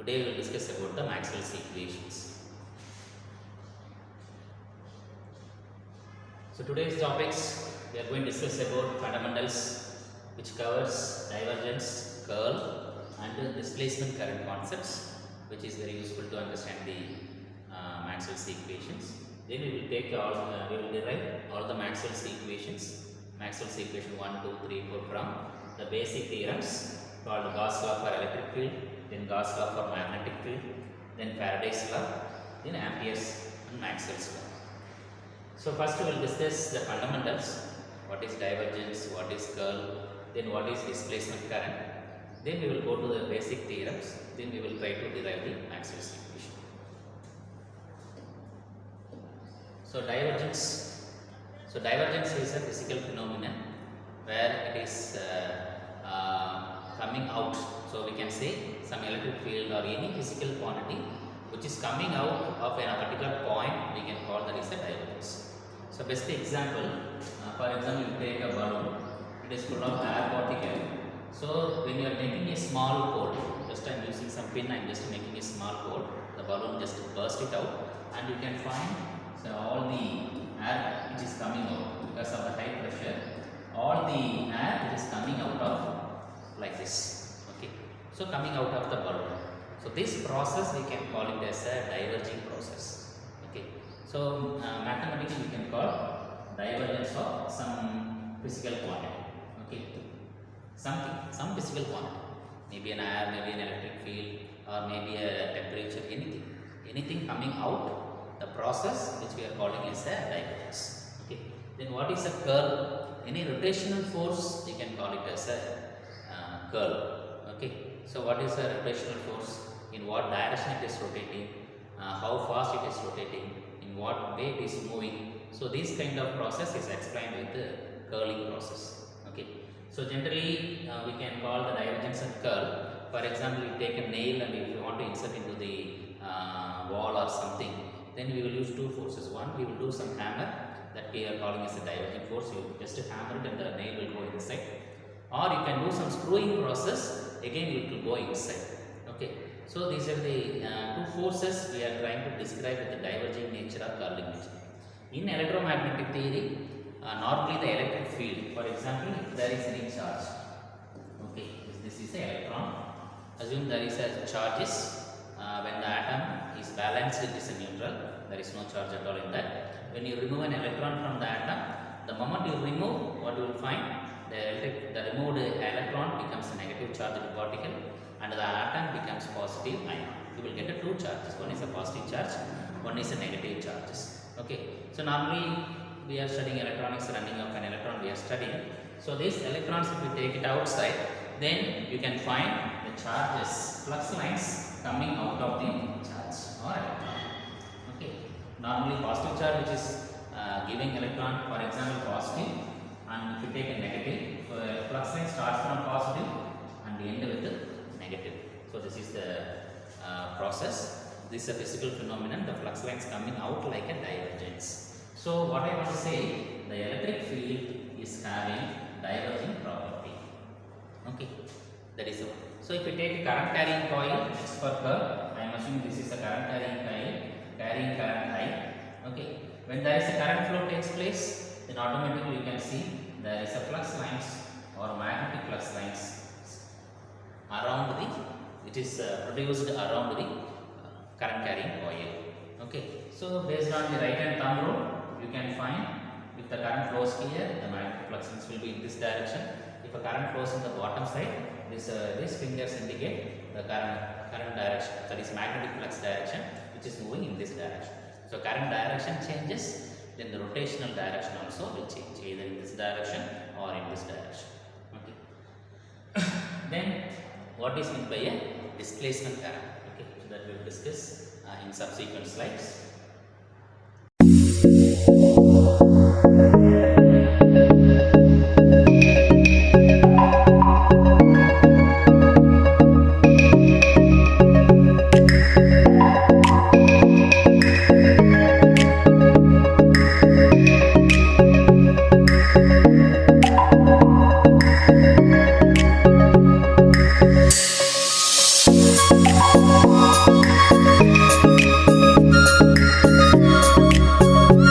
Today we will discuss about the Maxwell's equations. So today's topics, we are going to discuss about fundamentals, which covers divergence, curl and displacement current concepts, which is very useful to understand the Maxwell's equations. Then we will take we will derive all the Maxwell's equations, Maxwell's equation 1, 2, 3, 4 from the basic theorems called Gauss law for electric field, then Gauss law for magnetic field, then Faraday's law, then Ampere's and Maxwell's law. So first we will discuss the fundamentals, what is divergence, what is curl, then what is displacement current, then we will go to the basic theorems, then we will try to derive the Maxwell's equation. So divergence is a physical phenomenon where it is coming out. So we can say some electric field or any physical quantity which is coming out of a particular point, we can call that is a divergence. So best example, for example, you take a balloon, it is full of air particle. So when you are making a small hole, just I am using some pin, I am just making a small hole, the balloon just burst it out and you can find all the air which is coming out because of the high pressure, all the air which is coming out of like this, okay. So coming out of the balloon. So this process we can call it as a diverging process, okay. So mathematically we can call divergence of some physical quantity, okay. Some physical quantity, maybe an air, maybe an electric field, or maybe a temperature, anything coming out, the process which we are calling as a divergence, okay. Then what is a curl? Any rotational force we can call it as a curl, okay. So what is a rotational force? In what direction it is rotating, how fast it is rotating, in what way it is moving. So this kind of process is explained with the curling process, okay. So generally we can call the divergence and curl. For example, you take a nail and if you want to insert into the wall or something, then we will use two forces. One, we will do some hammer that we are calling as a diverging force. You just hammer it and the nail will go inside. Or you can do some screwing process, again it will go inside, okay. So these are the two forces we are trying to describe with the diverging nature or curling nature. In electromagnetic theory, normally the electric field, for example, if there is any charge, okay, this is the electron, assume there is a charges, when the atom is balanced, it is a neutral, there is no charge at all in that. When you remove an electron from the atom, the moment you remove, what you will find, the removed electron becomes a negative charged particle and the atom becomes positive ion. You will get two charges, one is a positive charge, one is a negative charges, okay. So normally we are studying electronics, running of an electron we are studying. So these electrons, if you take it outside, then you can find the charges, flux lines coming out of the charge or electron, okay. Normally positive charge which is giving electron, for example, positive, and if you take a negative, so the flux line starts from positive and end with the negative. So this is the process. This is a physical phenomenon, the flux lines coming out like a divergence. So what I want to say, the electric field is having diverging property, okay. That is the one. So if you take a current carrying coil, it's for curl. I am assuming this is a current carrying coil carrying current I, okay. When there is a current flow takes place, then automatically you can see there is a flux lines or magnetic flux lines around it is produced around the current carrying coil, okay. So based on the right hand thumb rule, you can find if the current flows here, the magnetic flux lines will be in this direction. If a current flows in the bottom side, these fingers indicate the current direction, that is magnetic flux direction, which is moving in this direction. So current direction changes, then the rotational direction also will change, either in this direction or in this direction, okay. Then what is meant by a displacement current, okay, so that we will discuss in subsequent slides.